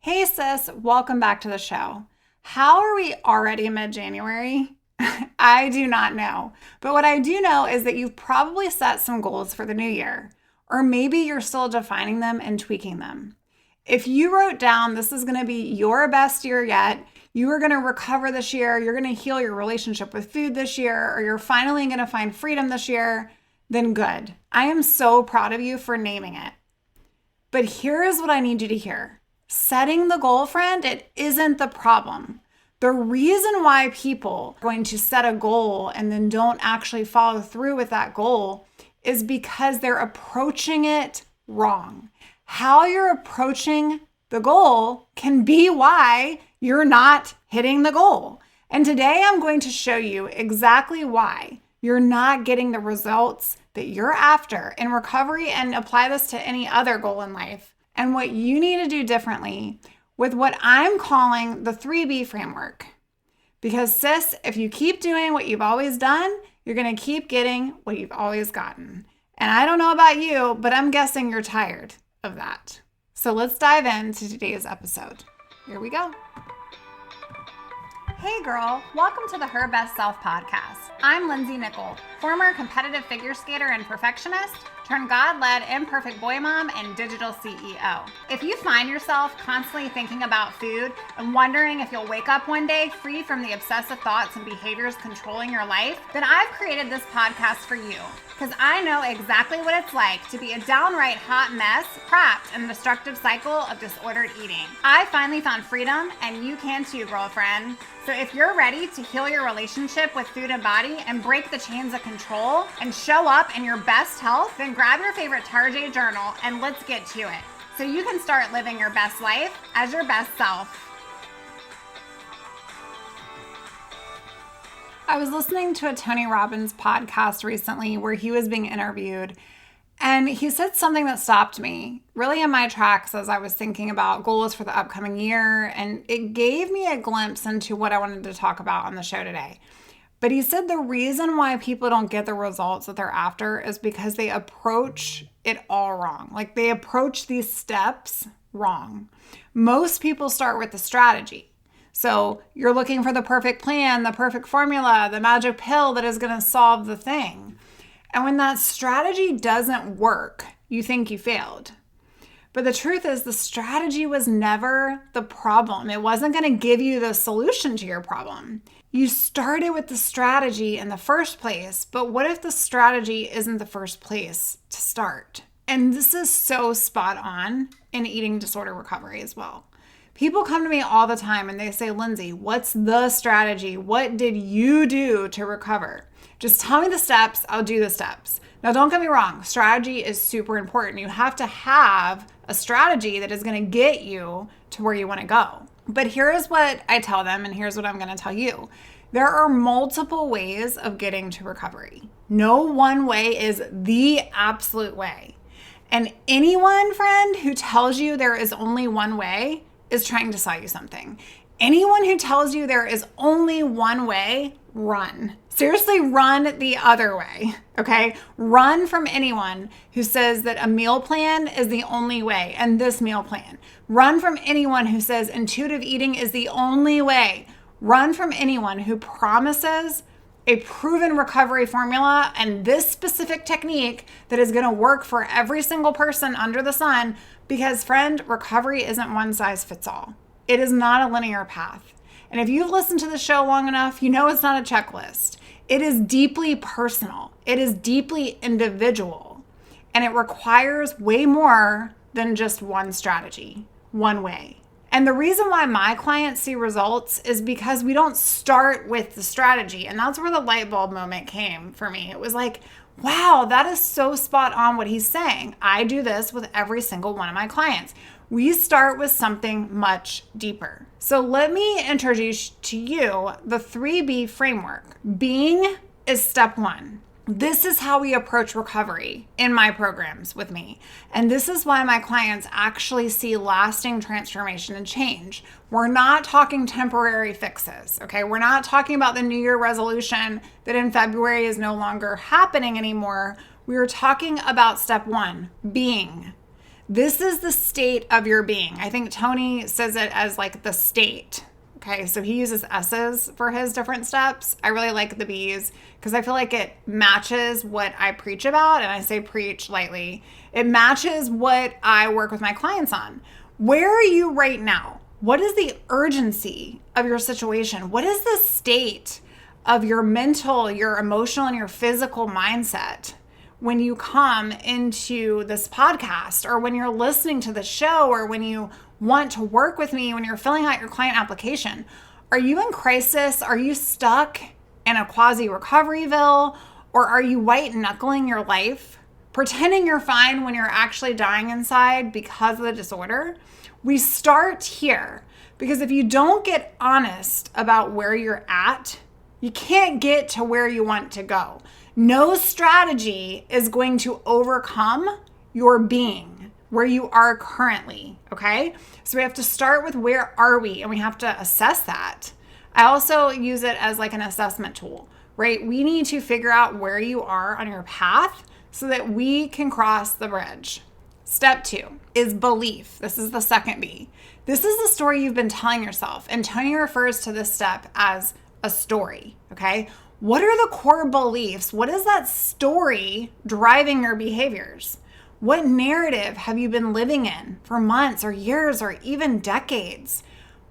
Hey sis, welcome back to the show. How are we already mid-January? I do not know. But what I do know is that you've probably set some goals for the new year, or maybe you're still defining them and tweaking them. If you wrote down this is going to be your best year yet, you are going to recover this year, you're going to heal your relationship with food this year, or you're finally going to find freedom this year, then good. I am so proud of you for naming it. But here is what I need you to hear. Setting the goal, friend, it isn't the problem. The reason why people are going to set a goal and then don't actually follow through with that goal is because they're approaching it wrong. How you're approaching the goal can be why you're not hitting the goal. And today I'm going to show you exactly why you're not getting the results that you're after in recovery and apply this to any other goal in life. And what you need to do differently with what I'm calling the 3B framework. Because sis, if you keep doing what you've always done, you're going to keep getting what you've always gotten. And I don't know about you, but I'm guessing you're tired of that. So let's dive into today's episode. Here we go. Hey girl, welcome to the Her Best Self podcast. I'm Lindsey, former competitive figure skater and perfectionist, turned God-led imperfect boy mom and digital CEO. If you find yourself constantly thinking about food and wondering if you'll wake up one day free from the obsessive thoughts and behaviors controlling your life, then I've created this podcast for you because I know exactly what it's like to be a downright hot mess trapped in a destructive cycle of disordered eating. I finally found freedom, and you can too, girlfriend. So if you're ready to heal your relationship with food and body and break the chains of control and show up in your best health, then grab your favorite Tarjay journal and let's get to it so you can start living your best life as your best self. I was listening to a Tony Robbins podcast recently where he was being interviewed, and he said something that stopped me really in my tracks as I was thinking about goals for the upcoming year, and it gave me a glimpse into what I wanted to talk about on the show today. But he said the reason why people don't get the results that they're after is because they approach it all wrong. Like they approach these steps wrong. Most people start with the strategy. So you're looking for the perfect plan, the perfect formula, the magic pill that is going to solve the thing. And when that strategy doesn't work, you think you failed. But the truth is the strategy was never the problem. It wasn't going to give you the solution to your problem. You started with the strategy in the first place, but what if the strategy isn't the first place to start? And this is so spot on in eating disorder recovery as well. People come to me all the time and they say, Lindsey, what's the strategy? What did you do to recover? Just tell me the steps, I'll do the steps. Now, don't get me wrong, strategy is super important. You have to have a strategy that is going to get you to where you want to go. But here is what I tell them, and here's what I'm going to tell you. There are multiple ways of getting to recovery. No one way is the absolute way. And anyone, friend, who tells you there is only one way is trying to sell you something. Anyone who tells you there is only one way, run. Seriously, run the other way, okay? Run from anyone who says that a meal plan is the only way and this meal plan. Run from anyone who says intuitive eating is the only way. Run from anyone who promises a proven recovery formula and this specific technique that is going to work for every single person under the sun, because friend, recovery isn't one size fits all. It is not a linear path. And if you've listened to the show long enough, you know it's not a checklist. It is deeply personal. It is deeply individual. And it requires way more than just one strategy, one way. And the reason why my clients see results is because we don't start with the strategy. And that's where the light bulb moment came for me. It was like, wow, that is so spot on what he's saying. I do this with every single one of my clients. We start with something much deeper. So let me introduce to you the 3B framework. Being is step one. This is how we approach recovery in my programs with me. And this is why my clients actually see lasting transformation and change. We're not talking temporary fixes, okay? We're not talking about the New Year resolution that in February is no longer happening anymore. We are talking about step one, being. This is the state of your being. I think Tony says it as like the state. Okay, so he uses S's for his different steps. I really like the B's because I feel like it matches what I preach about. And I say preach lightly. It matches what I work with my clients on. Where are you right now? What is the urgency of your situation? What is the state of your mental, your emotional, and your physical mindset when you come into this podcast, or when you're listening to the show, or when you want to work with me, when you're filling out your client application? Are you in crisis? Are you stuck in a quasi-recoveryville? Or are you white knuckling your life, pretending you're fine when you're actually dying inside because of the disorder? We start here, because if you don't get honest about where you're at, you can't get to where you want to go. No strategy is going to overcome your being, where you are currently, okay? So we have to start with where are we, and we have to assess that. I also use it as like an assessment tool, right? We need to figure out where you are on your path so that we can cross the bridge. Step 2 is belief. This is the second B. This is the story you've been telling yourself. And Tony refers to this step as a story, okay? What are the core beliefs? What is that story driving your behaviors? What narrative have you been living in for months or years or even decades?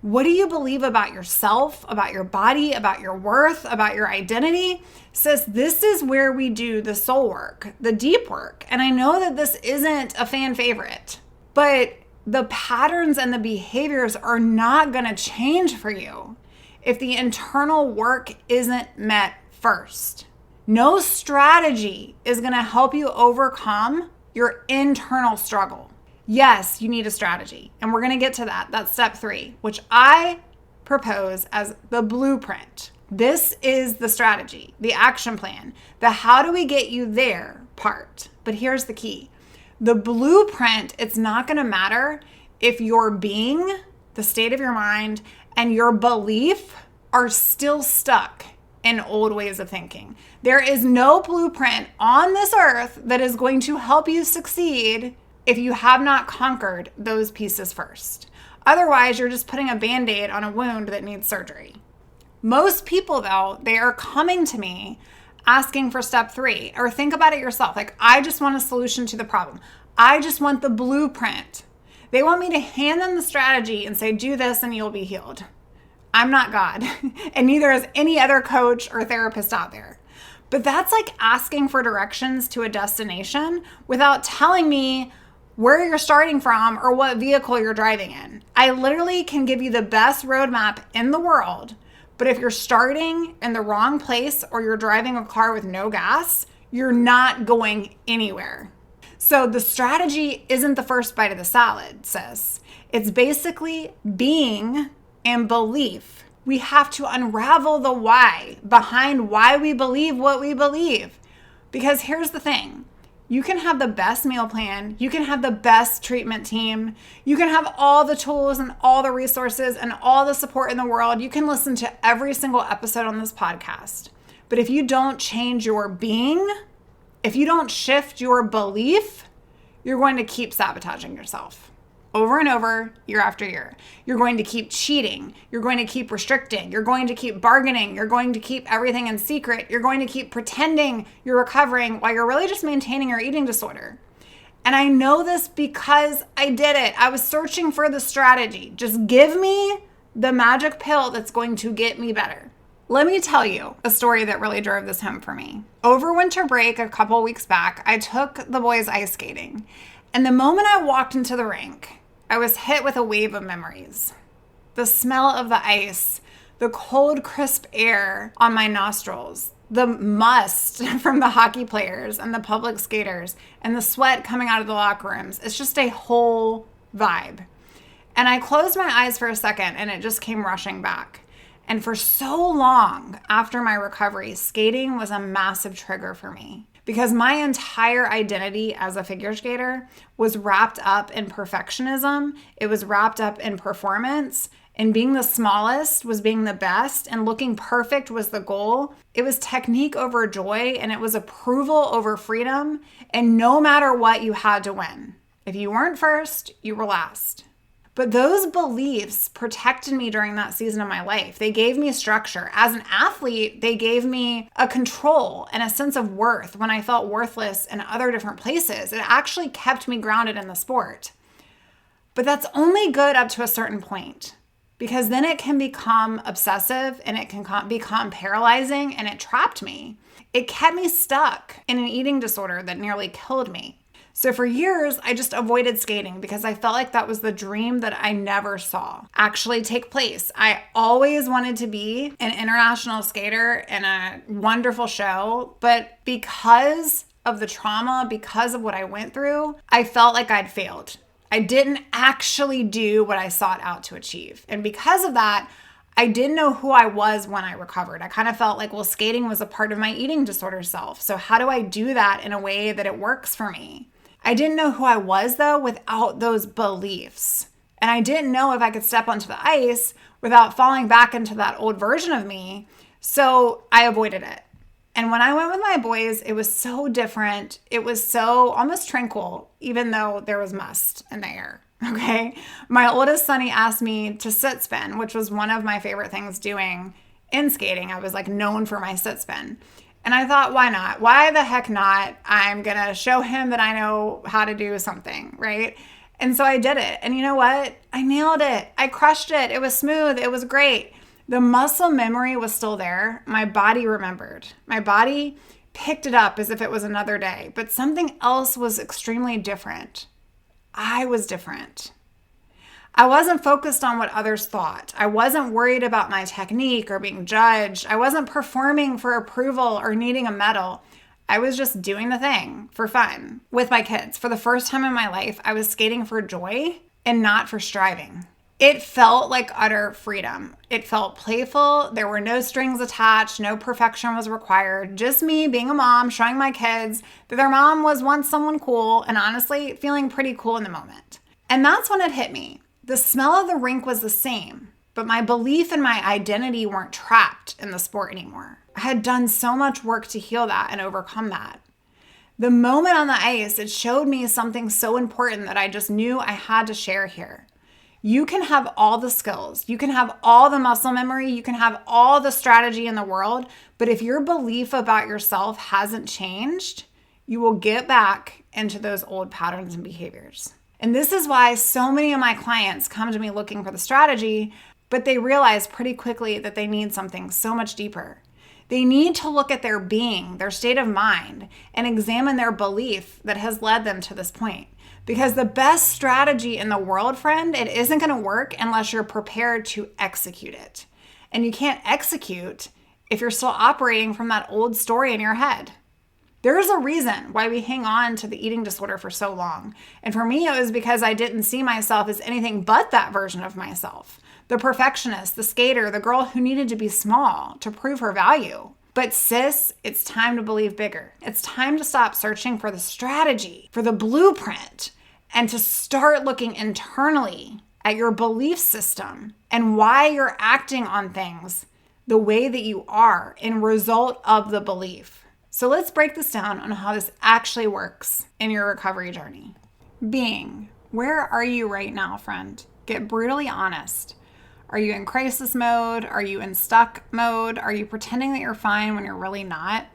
What do you believe about yourself, about your body, about your worth, about your identity? Sis, this is where we do the soul work, the deep work. And I know that this isn't a fan favorite, but the patterns and the behaviors are not going to change for you if the internal work isn't met first. No strategy is going to help you overcome your internal struggle. Yes, you need a strategy, and we're going to get to that. That's step 3, which I propose as the blueprint. This is the strategy, the action plan, the how do we get you there part. But here's the key. The blueprint, it's not going to matter if your being, the state of your mind, and your belief are still stuck in old ways of thinking. There is no blueprint on this earth that is going to help you succeed if you have not conquered those pieces first. Otherwise, you're just putting a Band-Aid on a wound that needs surgery. Most people, though, they are coming to me asking for step 3, or think about it yourself. Like, I just want a solution to the problem. I just want the blueprint. They want me to hand them the strategy and say, do this and you'll be healed. I'm not God, and neither is any other coach or therapist out there. But that's like asking for directions to a destination without telling me where you're starting from or what vehicle you're driving in. I literally can give you the best roadmap in the world, but if you're starting in the wrong place or you're driving a car with no gas, you're not going anywhere. So the strategy isn't the first bite of the salad, sis. It's basically being and belief. We have to unravel the why behind why we believe what we believe. Because here's the thing. You can have the best meal plan. You can have the best treatment team. You can have all the tools and all the resources and all the support in the world. You can listen to every single episode on this podcast. But if you don't change your being, if you don't shift your belief, you're going to keep sabotaging yourself. Over and over, year after year. You're going to keep cheating. You're going to keep restricting. You're going to keep bargaining. You're going to keep everything in secret. You're going to keep pretending you're recovering while you're really just maintaining your eating disorder. And I know this because I did it. I was searching for the strategy. Just give me the magic pill that's going to get me better. Let me tell you a story that really drove this home for me. Over winter break a couple weeks back, I took the boys ice skating. And the moment I walked into the rink, I was hit with a wave of memories. The smell of the ice, the cold, crisp air on my nostrils, the must from the hockey players and the public skaters, and the sweat coming out of the locker rooms. It's just a whole vibe. And I closed my eyes for a second and it just came rushing back. And for so long after my recovery, skating was a massive trigger for me. Because my entire identity as a figure skater was wrapped up in perfectionism. It was wrapped up in performance, and being the smallest was being the best, and looking perfect was the goal. It was technique over joy, and it was approval over freedom, and no matter what, you had to win. If you weren't first, you were last. But those beliefs protected me during that season of my life. They gave me structure. As an athlete, they gave me a control and a sense of worth when I felt worthless in other different places. It actually kept me grounded in the sport. But that's only good up to a certain point, because then it can become obsessive and it can become paralyzing, and it trapped me. It kept me stuck in an eating disorder that nearly killed me. So for years, I just avoided skating because I felt like that was the dream that I never saw actually take place. I always wanted to be an international skater in a wonderful show, but because of the trauma, because of what I went through, I felt like I'd failed. I didn't actually do what I sought out to achieve. And because of that, I didn't know who I was when I recovered. I kind of felt like, well, skating was a part of my eating disorder self. So how do I do that in a way that it works for me? I didn't know who I was, though, without those beliefs. And I didn't know if I could step onto the ice without falling back into that old version of me. So I avoided it. And when I went with my boys, it was so different. It was so almost tranquil, even though there was must in the air. Okay. My oldest Sonny asked me to sit spin, which was one of my favorite things doing in skating. I was like known for my sit spin. And I thought, why not? Why the heck not? I'm going to show him that I know how to do something, right? And so I did it. And you know what? I nailed it. I crushed it. It was smooth. It was great. The muscle memory was still there. My body remembered. My body picked it up as if it was another day. But something else was extremely different. I was different. I wasn't focused on what others thought. I wasn't worried about my technique or being judged. I wasn't performing for approval or needing a medal. I was just doing the thing for fun with my kids. For the first time in my life, I was skating for joy and not for striving. It felt like utter freedom. It felt playful. There were no strings attached. No perfection was required. Just me being a mom, showing my kids that their mom was once someone cool, and honestly, feeling pretty cool in the moment. And that's when it hit me. The smell of the rink was the same, but my belief and my identity weren't trapped in the sport anymore. I had done so much work to heal that and overcome that. The moment on the ice, it showed me something so important that I just knew I had to share here. You can have all the skills, you can have all the muscle memory, you can have all the strategy in the world, but if your belief about yourself hasn't changed, you will get back into those old patterns and behaviors. And this is why so many of my clients come to me looking for the strategy, but they realize pretty quickly that they need something so much deeper. They need to look at their being, their state of mind, and examine their belief that has led them to this point. Because the best strategy in the world, friend, it isn't going to work unless you're prepared to execute it. And you can't execute if you're still operating from that old story in your head. There's a reason why we hang on to the eating disorder for so long. And for me, it was because I didn't see myself as anything but that version of myself. The perfectionist, the skater, the girl who needed to be small to prove her value. But sis, it's time to believe bigger. It's time to stop searching for the strategy, for the blueprint, and to start looking internally at your belief system and why you're acting on things the way that you are in result of the belief. So let's break this down on how this actually works in your recovery journey. Being, where are you right now, friend? Get brutally honest. Are you in crisis mode? Are you in stuck mode? Are you pretending that you're fine when you're really not?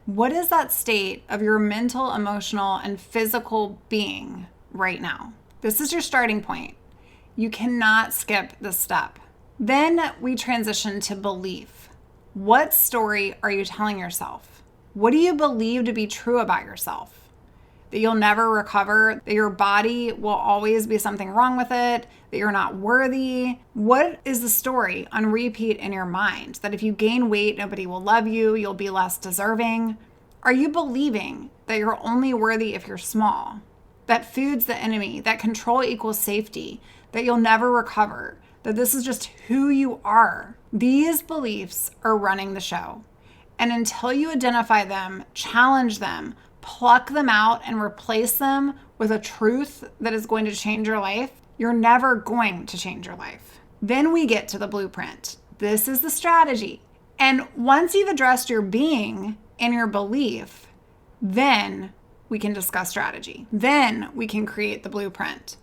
What is that state of your mental, emotional, and physical being right now? This is your starting point. You cannot skip this step. Then we transition to belief. What story are you telling yourself? What do you believe to be true about yourself? That you'll never recover, that your body will always be something wrong with it, that you're not worthy. What is the story on repeat in your mind? That if you gain weight, nobody will love you, you'll be less deserving. Are you believing that you're only worthy if you're small? That food's the enemy, that control equals safety, that you'll never recover, that this is just who you are? These beliefs are running the show. And until you identify them, challenge them, pluck them out, and replace them with a truth that is going to change your life, you're never going to change your life. Then we get to the blueprint. This is the strategy. And once you've addressed your being and your belief, then we can discuss strategy. Then we can create the blueprint.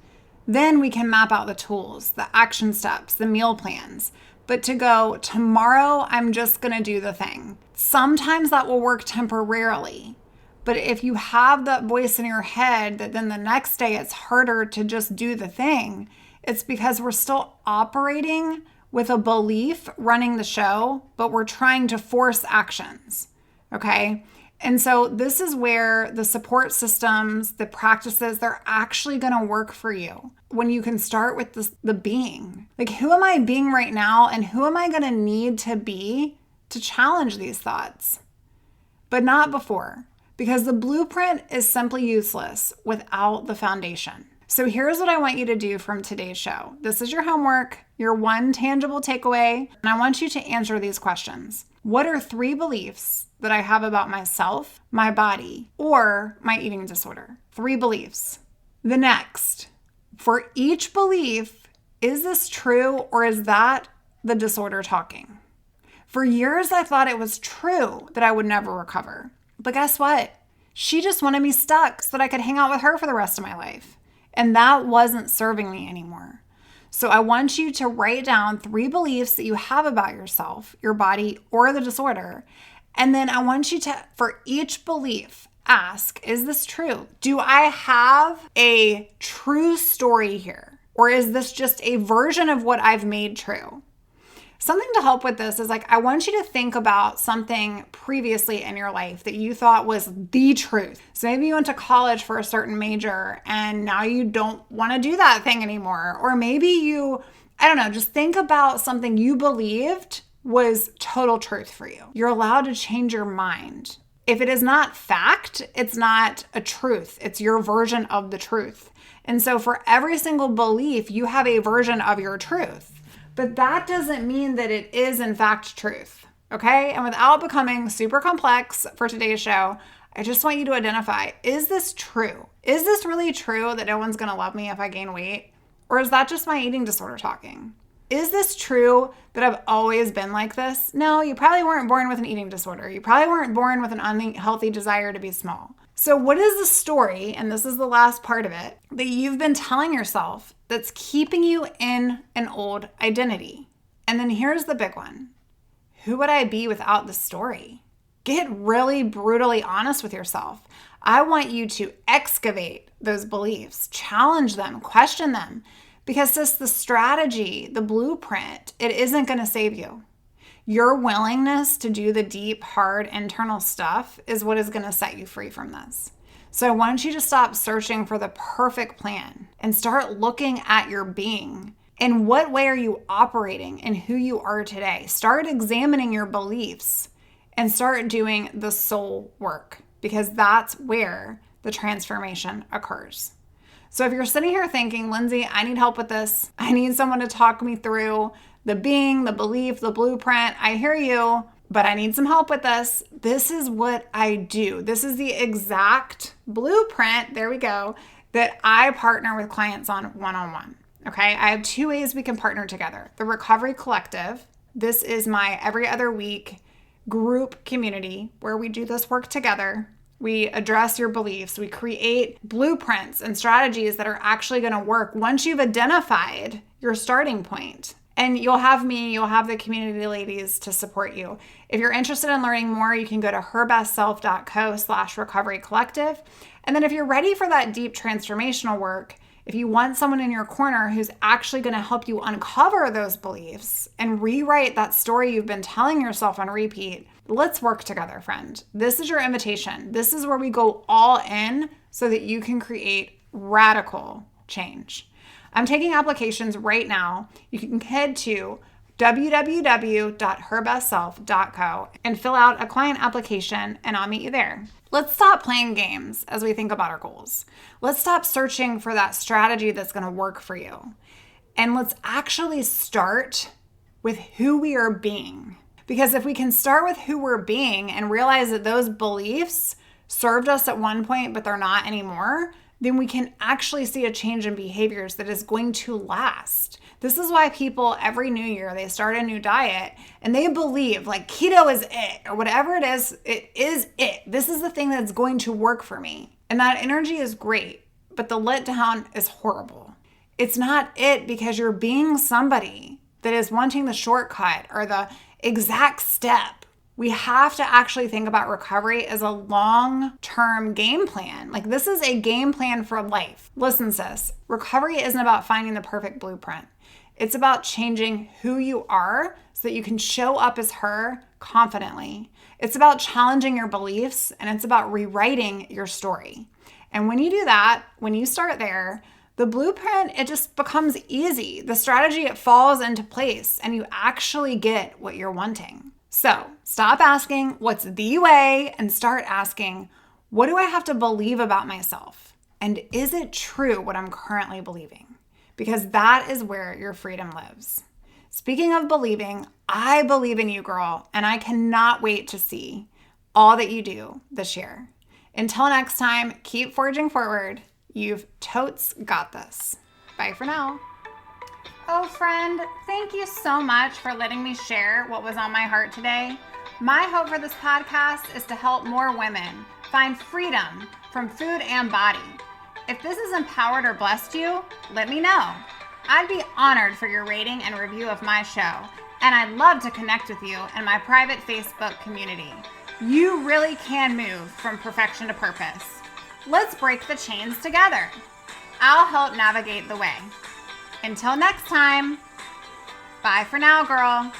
Then we can map out the tools, the action steps, the meal plans. But to go, tomorrow, I'm just going to do the thing. Sometimes that will work temporarily. But if you have that voice in your head that then the next day it's harder to just do the thing, it's because we're still operating with a belief running the show, but we're trying to force actions. Okay? And so this is where the support systems, the practices, they're actually going to work for you when you can start with the being. Like, who am I being right now, and who am I going to need to be to challenge these thoughts? But not before, because the blueprint is simply useless without the foundation. So here's what I want you to do from today's show. This is your homework, your one tangible takeaway, and I want you to answer these questions. What are 3 beliefs that I have about myself, my body, or my eating disorder? 3 beliefs. The next, for each belief, is this true or is that the disorder talking? For years, I thought it was true that I would never recover. But guess what? She just wanted me stuck so that I could hang out with her for the rest of my life. And that wasn't serving me anymore. So I want you to write down 3 beliefs that you have about yourself, your body, or the disorder. And then I want you to, for each belief, ask, is this true? Do I have a true story here? Or is this just a version of what I've made true? Something to help with this is I want you to think about something previously in your life that you thought was the truth. So maybe you went to college for a certain major and now you don't want to do that thing anymore. Or maybe just think about something you believed was total truth for you. You're allowed to change your mind. If it is not fact, it's not a truth. It's your version of the truth. And so for every single belief, you have a version of your truth. But that doesn't mean that it is in fact truth, okay? And without becoming super complex for today's show, I just want you to identify, is this true? Is this really true that no one's gonna love me if I gain weight? Or is that just my eating disorder talking? Is this true that I've always been like this? No, you probably weren't born with an eating disorder. You probably weren't born with an unhealthy desire to be small. So what is the story, and this is the last part of it, that you've been telling yourself that's keeping you in an old identity? And then here's the big one. Who would I be without the story? Get really brutally honest with yourself. I want you to excavate those beliefs, challenge them, question them, because this the strategy, the blueprint, it isn't going to save you. Your willingness to do the deep, hard internal stuff is what is going to set you free from this. So I want you to stop searching for the perfect plan and start looking at your being. In what way are you operating and who you are today? Start examining your beliefs and start doing the soul work, because that's where the transformation occurs. So if you're sitting here thinking, Lindsey, I need help with this. I need someone to talk me through the being, the belief, the blueprint. I hear you, but I need some help with this. This is what I do. This is the exact blueprint, there we go, that I partner with clients on one-on-one. Okay, I have 2 ways we can partner together. The Recovery Collective. This is my every other week group community where we do this work together. We address your beliefs. We create blueprints and strategies that are actually going to work once you've identified your starting point. And you'll have me, you'll have the community ladies to support you. If you're interested in learning more, you can go to herbestself.co/recovery collective. And then if you're ready for that deep transformational work, if you want someone in your corner who's actually going to help you uncover those beliefs and rewrite that story you've been telling yourself on repeat, let's work together, friend. This is your invitation. This is where we go all in so that you can create radical change. I'm taking applications right now. You can head to www.herbestself.co and fill out a client application, and I'll meet you there. Let's stop playing games as we think about our goals. Let's stop searching for that strategy that's going to work for you. And let's actually start with who we are being. Because if we can start with who we're being and realize that those beliefs served us at one point, but they're not anymore, then we can actually see a change in behaviors that is going to last. This is why people every new year, they start a new diet and they believe keto is it or whatever it is. This is the thing that's going to work for me. And that energy is great, but the letdown is horrible. It's not it because you're being somebody that is wanting the shortcut or the exact step. We have to actually think about recovery as a long-term game plan. Like, this is a game plan for life. Listen, sis, recovery isn't about finding the perfect blueprint. It's about changing who you are so that you can show up as her confidently. It's about challenging your beliefs, and it's about rewriting your story. And when you do that, when you start there, the blueprint, it just becomes easy. The strategy, it falls into place, and you actually get what you're wanting. So stop asking, what's the way? And start asking, what do I have to believe about myself? And is it true what I'm currently believing? Because that is where your freedom lives. Speaking of believing, I believe in you, girl, and I cannot wait to see all that you do this year. Until next time, keep forging forward. You've totes got this. Bye for now. Oh, friend, thank you so much for letting me share what was on my heart today. My hope for this podcast is to help more women find freedom from food and body. If this has empowered or blessed you, let me know. I'd be honored for your rating and review of my show, and I'd love to connect with you in my private Facebook community. You really can move from perfection to purpose. Let's break the chains together. I'll help navigate the way. Until next time, bye for now, girl.